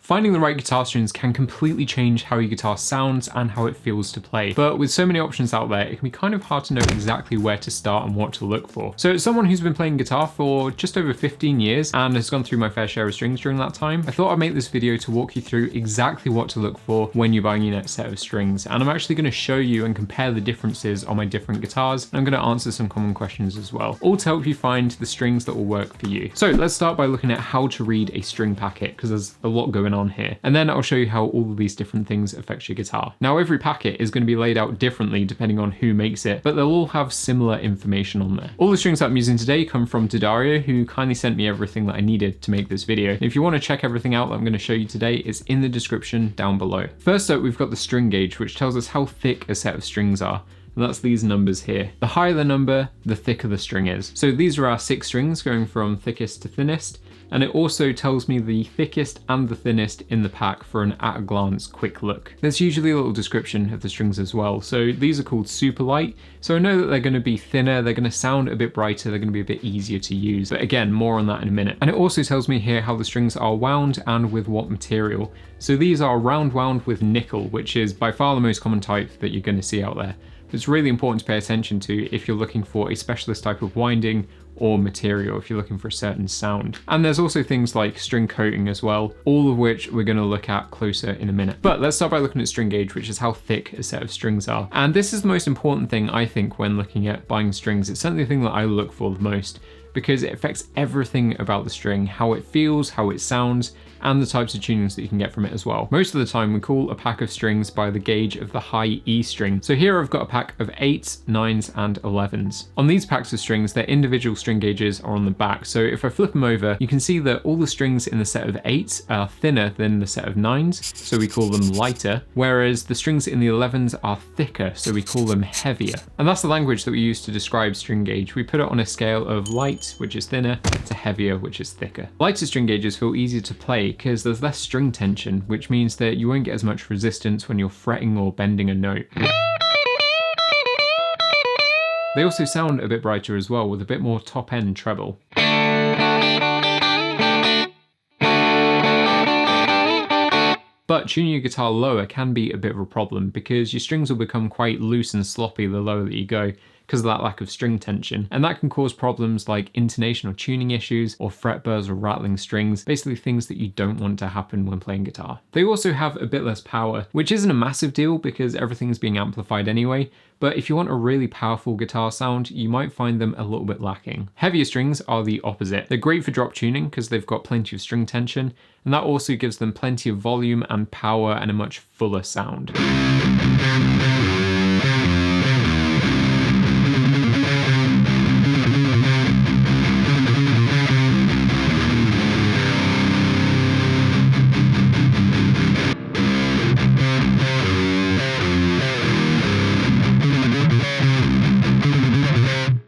Finding the right guitar strings can completely change how your guitar sounds and how it feels to play. But with so many options out there, it can be kind of hard to know exactly where to start and what to look for. So as someone who's been playing guitar for just over 15 years and has gone through my fair share of strings during that time, I thought I'd make this video to walk you through exactly what to look for when you're buying your next set of strings. And I'm actually going to show you and compare the differences on my different guitars. And I'm going to answer some common questions as well, all to help you find the strings that will work for you. So let's start by looking at how to read a string packet, because there's a lot going on here. And then I'll show you how all of these different things affect your guitar. Now, every packet is going to be laid out differently depending on who makes it, but they'll all have similar information on there. All the strings that I'm using today come from Daddario, who kindly sent me everything that I needed to make this video. And if you want to check everything out that I'm going to show you today, it's in the description down below. First up, we've got the string gauge, which tells us how thick a set of strings are. And that's these numbers here. The higher the number, the thicker the string is. So these are our 6 strings going from thickest to thinnest. And it also tells me the thickest and the thinnest in the pack for an at a glance quick look. There's usually a little description of the strings as well. So these are called super light. So I know that they're going to be thinner, they're going to sound a bit brighter, they're going to be a bit easier to use. But again, more on that in a minute. And it also tells me here how the strings are wound and with what material. So these are round wound with nickel, which is by far the most common type that you're going to see out there. It's really important to pay attention to if you're looking for a specialist type of winding or material, if you're looking for a certain sound. And there's also things like string coating as well, all of which we're going to look at closer in a minute. But let's start by looking at string gauge, which is how thick a set of strings are. And this is the most important thing, I think, when looking at buying strings. It's certainly the thing that I look for the most, because it affects everything about the string, how it feels, how it sounds, and the types of tunings that you can get from it as well. Most of the time we call a pack of strings by the gauge of the high E string. So here I've got a pack of 8s, 9s and 11s. On these packs of strings, their individual string gauges are on the back. So if I flip them over, you can see that all the strings in the set of 8s are thinner than the set of 9s, so we call them lighter, whereas the strings in the 11s are thicker, so we call them heavier. And that's the language that we use to describe string gauge. We put it on a scale of light, which is thinner, to heavier, which is thicker. Lighter string gauges feel easier to play because there's less string tension, which means that you won't get as much resistance when you're fretting or bending a note. They also sound a bit brighter as well, with a bit more top end treble. But tuning your guitar lower can be a bit of a problem because your strings will become quite loose and sloppy the lower that you go, because of that lack of string tension. And that can cause problems like intonation or tuning issues, or fret burrs or rattling strings, basically things that you don't want to happen when playing guitar. They also have a bit less power, which isn't a massive deal because everything's being amplified anyway, but if you want a really powerful guitar sound, you might find them a little bit lacking. Heavier strings are the opposite. They're great for drop tuning because they've got plenty of string tension, and that also gives them plenty of volume and power and a much fuller sound.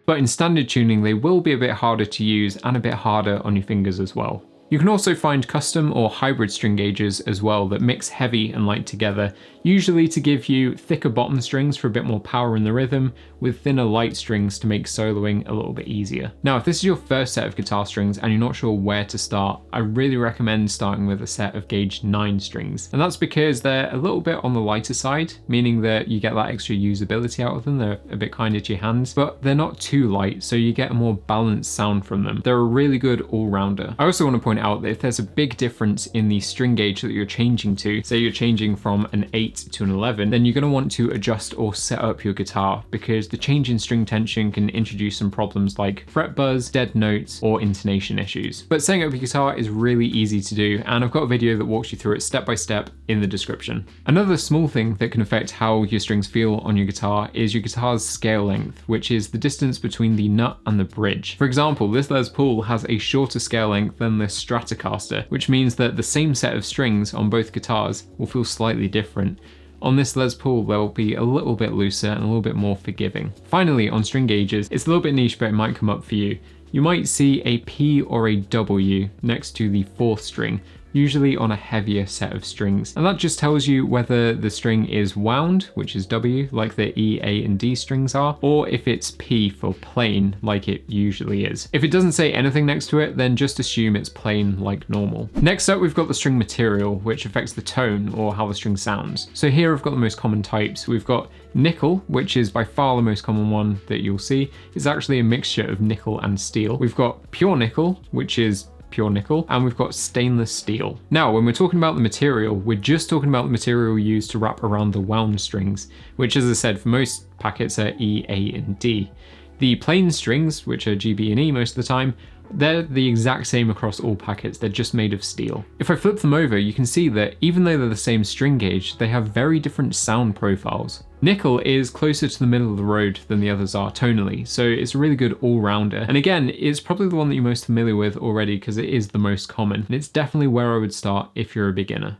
But in standard tuning, they will be a bit harder to use and a bit harder on your fingers as well. You can also find custom or hybrid string gauges as well that mix heavy and light together, usually to give you thicker bottom strings for a bit more power in the rhythm, with thinner light strings to make soloing a little bit easier. Now, if this is your first set of guitar strings and you're not sure where to start, I really recommend starting with a set of gauge 9 strings. And that's because they're a little bit on the lighter side, meaning that you get that extra usability out of them. They're a bit kinder to your hands, but they're not too light, so you get a more balanced sound from them. They're a really good all-rounder. I also want to point out that if there's a big difference in the string gauge that you're changing to, say you're changing from an 8 to an 11, then you're going to want to adjust or set up your guitar, because the change in string tension can introduce some problems like fret buzz, dead notes, or intonation issues. But setting up your guitar is really easy to do, and I've got a video that walks you through it step by step in the description. Another small thing that can affect how your strings feel on your guitar is your guitar's scale length, which is the distance between the nut and the bridge. For example, this Les Paul has a shorter scale length than the Stratocaster, which means that the same set of strings on both guitars will feel slightly different. On this Les Paul, they'll be a little bit looser and a little bit more forgiving. Finally, on string gauges, it's a little bit niche, but it might come up for you. You might see a P or a W next to the 4th string, usually on a heavier set of strings. And that just tells you whether the string is wound, which is W, like the E, A, and D strings are, or if it's P for plain, like it usually is. If it doesn't say anything next to it, then just assume it's plain like normal. Next up, we've got the string material, which affects the tone or how the string sounds. So here I've got the most common types. We've got nickel, which is by far the most common one that you'll see. It's actually a mixture of nickel and steel. We've got pure nickel, which is pure nickel, and we've got stainless steel. Now, when we're talking about the material, we're just talking about the material used to wrap around the wound strings, which, as I said, for most packets are E, A, and D. The plain strings, which are G, B, and E most of the time, they're the exact same across all packets, they're just made of steel. If I flip them over, you can see that even though they're the same string gauge, they have very different sound profiles. Nickel is closer to the middle of the road than the others are tonally, so it's a really good all-rounder. And again, it's probably the one that you're most familiar with already because it is the most common, and it's definitely where I would start if you're a beginner.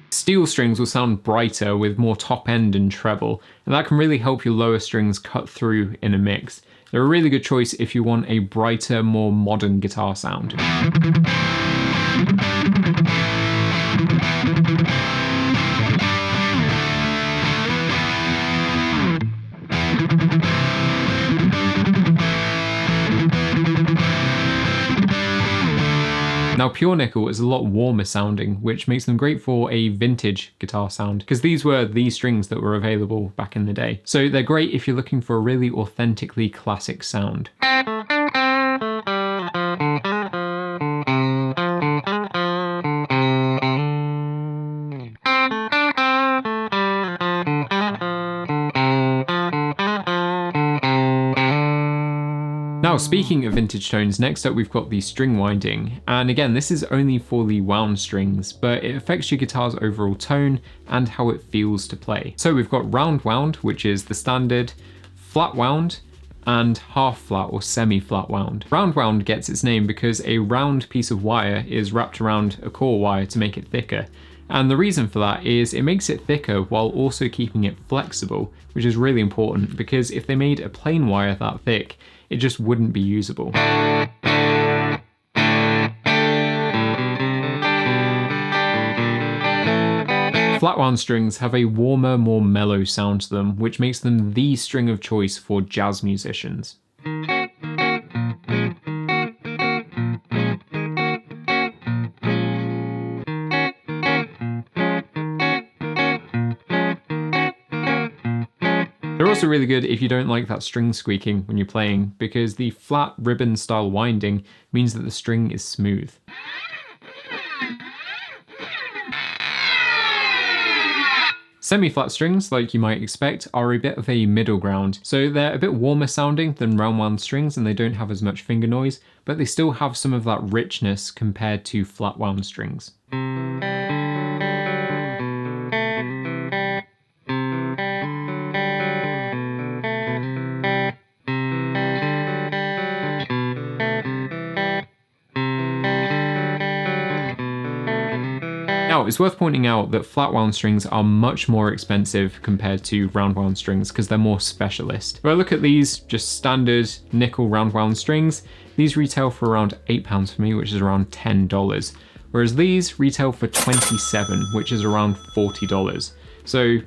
Steel strings will sound brighter with more top end and treble, and that can really help your lower strings cut through in a mix. They're a really good choice if you want a brighter, more modern guitar sound. Now, pure nickel is a lot warmer sounding, which makes them great for a vintage guitar sound, because these were the strings that were available back in the day. So they're great if you're looking for a really authentically classic sound. Now, speaking of vintage tones, next up we've got the string winding, and again this is only for the wound strings, but it affects your guitar's overall tone and how it feels to play. So we've got round wound, which is the standard, flat wound, and half flat or semi-flat wound. Round wound gets its name because a round piece of wire is wrapped around a core wire to make it thicker. And the reason for that is it makes it thicker while also keeping it flexible, which is really important because if they made a plain wire that thick, it just wouldn't be usable. Flat wound strings have a warmer, more mellow sound to them, which makes them the string of choice for jazz musicians. They're also really good if you don't like that string squeaking when you're playing, because the flat ribbon style winding means that the string is smooth. Semi-flat strings, like you might expect, are a bit of a middle ground. So they're a bit warmer sounding than round wound strings and they don't have as much finger noise, but they still have some of that richness compared to flat wound strings. Now, it's worth pointing out that flat wound strings are much more expensive compared to round wound strings because they're more specialist. If I look at these just standard nickel round wound strings, these retail for around £8 for me, which is around $10. Whereas these retail for $27, which is around $40. So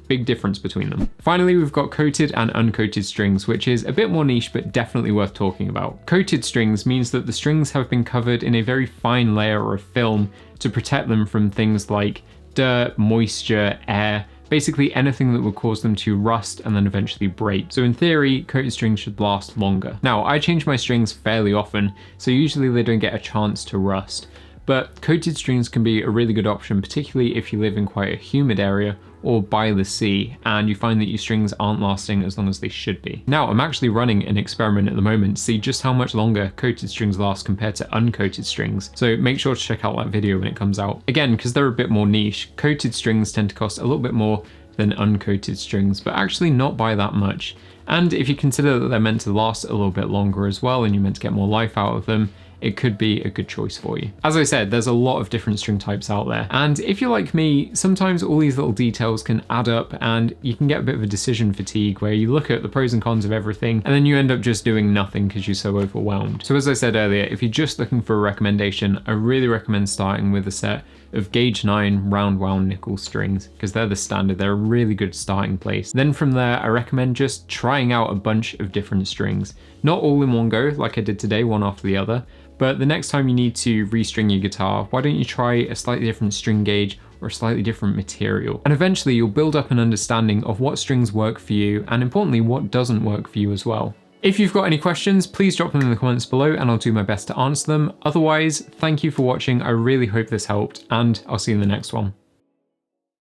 big difference between them. Finally, we've got coated and uncoated strings, which is a bit more niche, but definitely worth talking about. Coated strings means that the strings have been covered in a very fine layer of film to protect them from things like dirt, moisture, air, basically anything that would cause them to rust and then eventually break. So in theory, coated strings should last longer. Now, I change my strings fairly often, so usually they don't get a chance to rust. But coated strings can be a really good option, particularly if you live in quite a humid area or by the sea and you find that your strings aren't lasting as long as they should be. Now, I'm actually running an experiment at the moment to see just how much longer coated strings last compared to uncoated strings. So make sure to check out that video when it comes out. Again, because they're a bit more niche, coated strings tend to cost a little bit more than uncoated strings, but actually not by that much. And if you consider that they're meant to last a little bit longer as well and you're meant to get more life out of them, it could be a good choice for you. As I said, there's a lot of different string types out there, and if you're like me, sometimes all these little details can add up and you can get a bit of a decision fatigue where you look at the pros and cons of everything and then you end up just doing nothing because you're so overwhelmed. So as I said earlier, if you're just looking for a recommendation, I really recommend starting with a set of gauge 9 round wound nickel strings because they're the standard. They're a really good starting place. Then from there, I recommend just trying out a bunch of different strings, not all in one go like I did today, one after the other, but the next time you need to restring your guitar, why don't you try a slightly different string gauge or a slightly different material? And eventually you'll build up an understanding of what strings work for you and importantly what doesn't work for you as well. If you've got any questions, please drop them in the comments below and I'll do my best to answer them. Otherwise, thank you for watching. I really hope this helped and I'll see you in the next one.